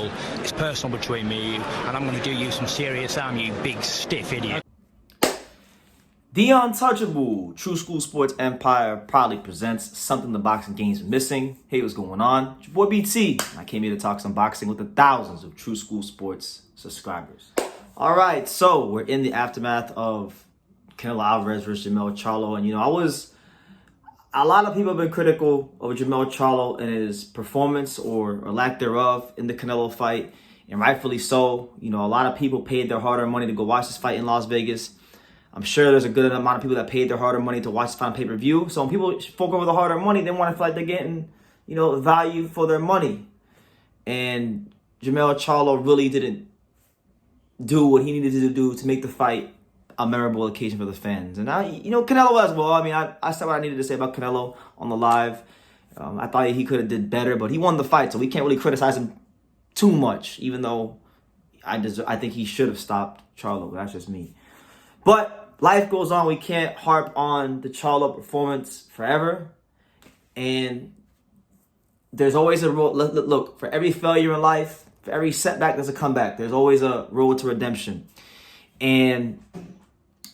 Paul. It's personal between me and you, and I'm going to do you some serious harm, you big stiff idiot. The Untouchable True School Sports Empire proudly presents something the boxing game's missing. Hey, what's going on? It's your boy BT. I came here to talk some boxing with the thousands of True School Sports subscribers. All right, so we're in the aftermath of Canelo Alvarez versus Jermell Charlo, and a lot of people have been critical of Jermell Charlo and his performance or lack thereof in the Canelo fight, and rightfully so. A lot of people paid their hard-earned money to go watch this fight in Las Vegas. I'm sure there's a good amount of people that paid their hard-earned money to watch this fight on pay-per-view. So when people fork over the hard-earned money, they want to feel like they're getting, value for their money. And Jermell Charlo really didn't do what he needed to do to make the fight a memorable occasion for the fans. And Canelo as well. I mean, I said what I needed to say about Canelo on the live. I thought he could have did better, but he won the fight, so we can't really criticize him too much, even though I think he should have stopped Charlo. That's just me. But life goes on. We can't harp on the Charlo performance forever. And there's always a road. Look, for every failure in life, for every setback, there's a comeback. There's always a road to redemption. And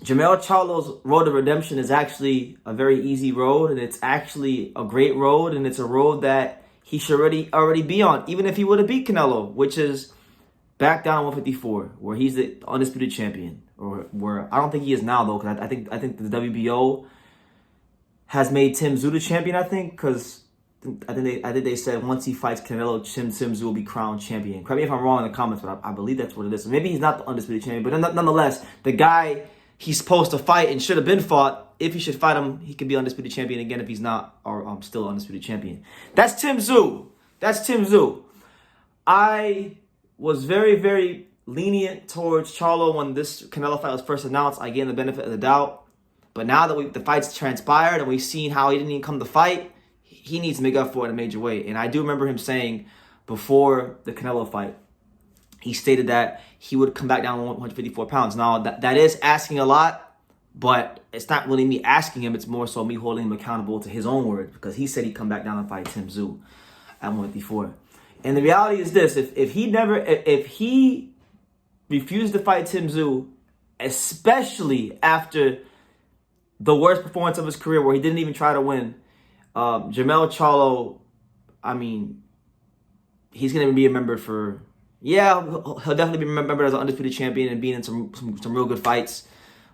Jermell Charlo's road to redemption is actually a very easy road. And it's actually a great road. And it's a road that he should already be on, even if he would have beat Canelo, which is back down 154, where he's the undisputed champion. Or where I don't think he is now, though, because I think the WBO has made Tim Tszyu the champion. I think because I think they said once he fights Canelo, Tim Tszyu will be crowned champion. Correct me if I'm wrong in the comments, but I believe that's what it is. Maybe he's not the undisputed champion, but nonetheless, the guy he's supposed to fight and should have been fought. If he should fight him, he could be undisputed champion again if he's not, or still undisputed champion. That's Tim Tszyu. That's Tim Tszyu. I was very, very lenient towards Charlo when this Canelo fight was first announced. I gave him the benefit of the doubt. But now that the fight's transpired and we've seen how he didn't even come to fight, he needs to make up for it in a major way. And I do remember him saying before the Canelo fight, he stated that he would come back down to 154 pounds. Now, that is asking a lot, but it's not really me asking him. It's more so me holding him accountable to his own words, because he said he'd come back down and fight Tim Tszyu at 154. And the reality is this: if he refused to fight Tim Tszyu, especially after the worst performance of his career where he didn't even try to win, Jermell Charlo, I mean, he's going to be remembered for, he'll definitely be remembered as an undisputed champion and being in some real good fights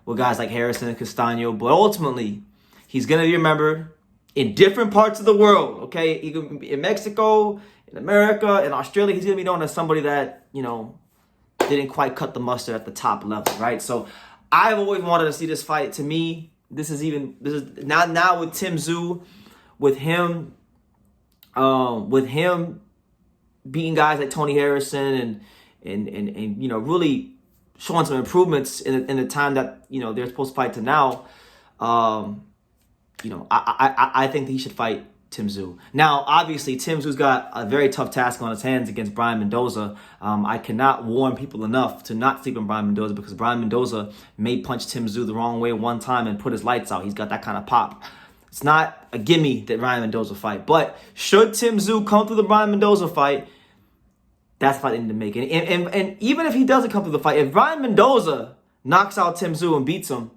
with guys like Harrison and Castano, but ultimately, he's going to be remembered in different parts of the world, okay? He could be in Mexico, in America, in Australia. He's going to be known as somebody that, didn't quite cut the mustard at the top level, right? So I've always wanted to see this fight. To me, this is now with Tim Tszyu, with him beating guys like Tony Harrison and really showing some improvements in the time that they're supposed to fight to now. I think that he should fight Tim Tszyu. Now, obviously, Tim Tszyu's got a very tough task on his hands against Brian Mendoza. I cannot warn people enough to not sleep on Brian Mendoza, because Brian Mendoza may punch Tim Tszyu the wrong way one time and put his lights out. He's got that kind of pop. It's not a gimme that Brian Mendoza fight. But should Tim Tszyu come through the Brian Mendoza fight, that's the fight they need to make. And even if he doesn't come through the fight, if Brian Mendoza knocks out Tim Tszyu and beats him,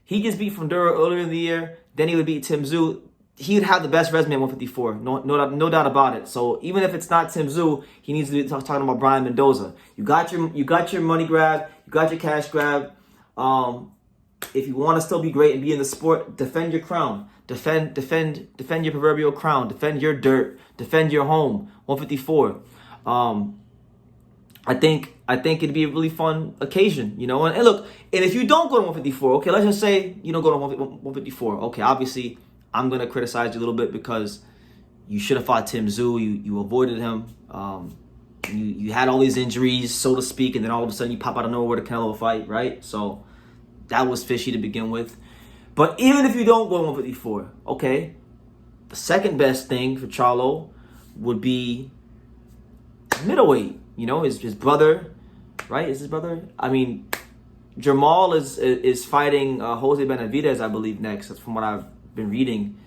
he gets beat from Dura earlier in the year, then he would beat Tim Tszyu. He would have the best resume at 154, no doubt about it. So even if it's not Tim Tszyu, he needs to be talking about Brian Mendoza. You got your money grab, you got your cash grab. If you want to still be great and be in the sport, defend your crown, defend your proverbial crown, defend your dirt, defend your home. 154. I think it'd be a really fun occasion, And look, and if you don't go to 154, okay, let's just say you don't go to 154. Okay, obviously, I'm going to criticize you a little bit because you should have fought Tim Tszyu. You avoided him. You had all these injuries, so to speak, and then all of a sudden you pop out of nowhere to Canelo fight, right? So that was fishy to begin with. But even if you don't go to 154, okay, the second best thing for Charlo would be middleweight. His brother, right? Is his brother? I mean, Jermall is fighting Jose Benavidez, I believe, next. That's from what I've been reading.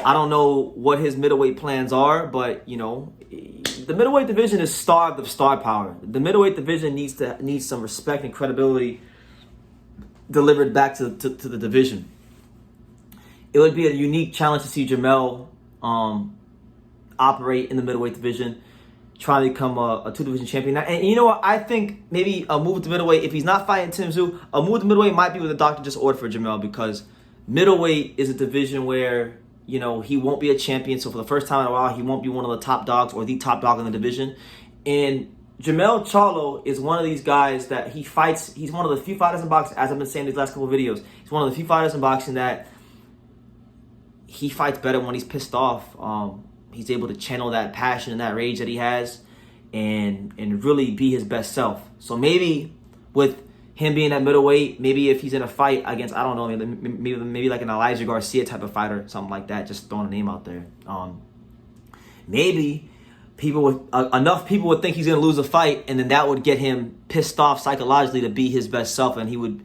I don't know what his middleweight plans are, but the middleweight division is starved of star power. The middleweight division needs some respect and credibility delivered back to the division. It would be a unique challenge to see Jermell operate in the middleweight division, trying to become a two-division champion. And you know what? I think maybe a move to middleweight, if he's not fighting Tim Tszyu, a move to middleweight might be what the doctor just ordered for Jermell, because middleweight is a division where, you know, he won't be a champion. So for the first time in a while, he won't be one of the top dogs or the top dog in the division. And Jermell Charlo is one of these guys that he fights. He's one of the few fighters in boxing, as I've been saying these last couple of videos. He's one of the few fighters in boxing that he fights better when he's pissed off. He's able to channel that passion and that rage that he has and really be his best self. So maybe with him being at middleweight, maybe if he's in a fight against, I don't know, maybe like an Elijah Garcia type of fighter, something like that, just throwing a name out there. Maybe enough people would think he's going to lose a fight, and then that would get him pissed off psychologically to be his best self, and he would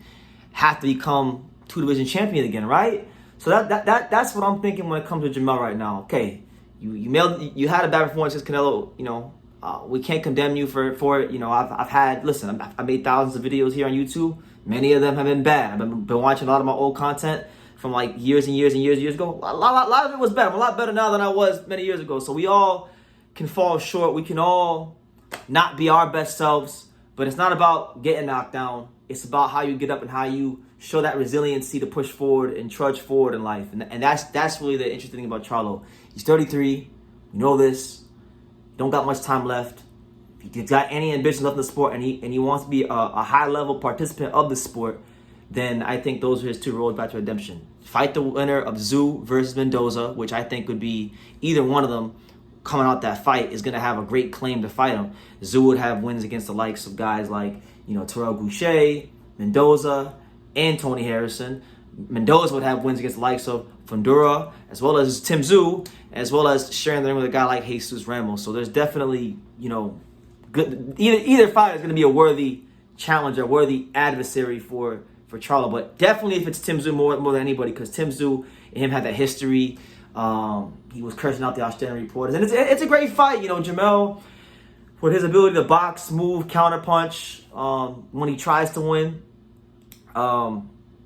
have to become two-division champion again, right? So that's what I'm thinking when it comes to Jermell right now. Okay, you had a bad performance against Canelo. You know, we can't condemn you for it. You know, I've made thousands of videos here on YouTube. Many of them have been bad. I've been watching a lot of my old content from like years and years ago. A lot of it was bad. I'm a lot better now than I was many years ago. So we all can fall short. We can all not be our best selves. But it's not about getting knocked down. It's about how you get up and how you show that resiliency to push forward and trudge forward in life. And that's really the interesting thing about Charlo. He's 33. You know this. Don't got much time left. If he's got any ambition left in the sport and he wants to be a high-level participant of the sport, then I think those are his two roads back to redemption. Fight the winner of Tszyu versus Mendoza, which I think would be either one of them coming out that fight is going to have a great claim to fight him. Tszyu would have wins against the likes of guys like, you know, Terrell Boucher, Mendoza, and Tony Harrison. Mendoza would have wins against the likes of Fundura, as well as Tim Tszyu, as well as sharing the ring with a guy like Jesus Ramos. So there's definitely, you know, good. Either fighter is going to be a worthy challenger, a worthy adversary for Charlo. But definitely if it's Tim Tszyu more than anybody, because Tim Tszyu and him had that history. He was cursing out the Australian reporters. And it's a great fight. You know, Jermell, with his ability to box, move, counterpunch, when he tries to win,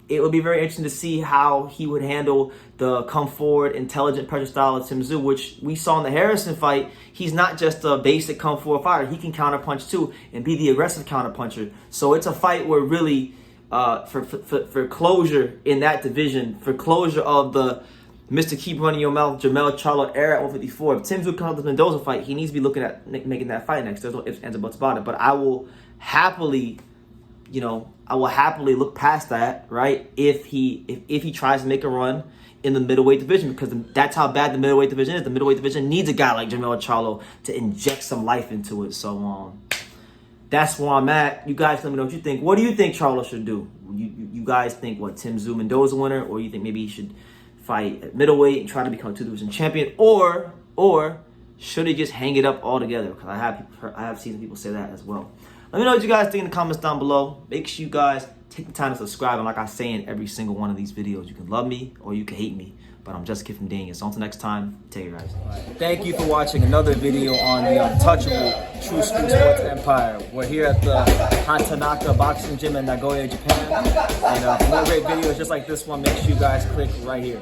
it would be very interesting to see how he would handle the come forward, intelligent pressure style of Tim Tszyu, which we saw in the Harrison fight. He's not just a basic come forward fighter. He can counterpunch too and be the aggressive counterpuncher. So it's a fight where really, for closure in that division, for closure of the Mr. Keep Running Your Mouth, Jermell Charlo era at 154. If Tim Tszyu comes up with the Mendoza fight, he needs to be looking at making that fight next. There's no ifs, ands, or buts about it. But I will happily, you know, look past that, right? If he tries to make a run in the middleweight division, because that's how bad the middleweight division is. The middleweight division needs a guy like Jermell Charlo to inject some life into it. So that's where I'm at. You guys let me know what you think. What do you think Charlo should do? You guys think what, Tim Tszyu Mendoza winner, or you think maybe he should fight at middleweight and try to become a two-division champion, or should he just hang it up altogether? Because I have seen people say that as well. Let me know what you guys think in the comments down below. Make sure you guys take the time to subscribe. And like I say in every single one of these videos, you can love me or you can hate me. But I'm just a kid from Daniel. So until next time, take care, guys. Thank you for watching another video on the untouchable True School Sports Empire. We're here at the Hatanaka Boxing Gym in Nagoya, Japan. And for more great videos just like this one, make sure you guys click right here.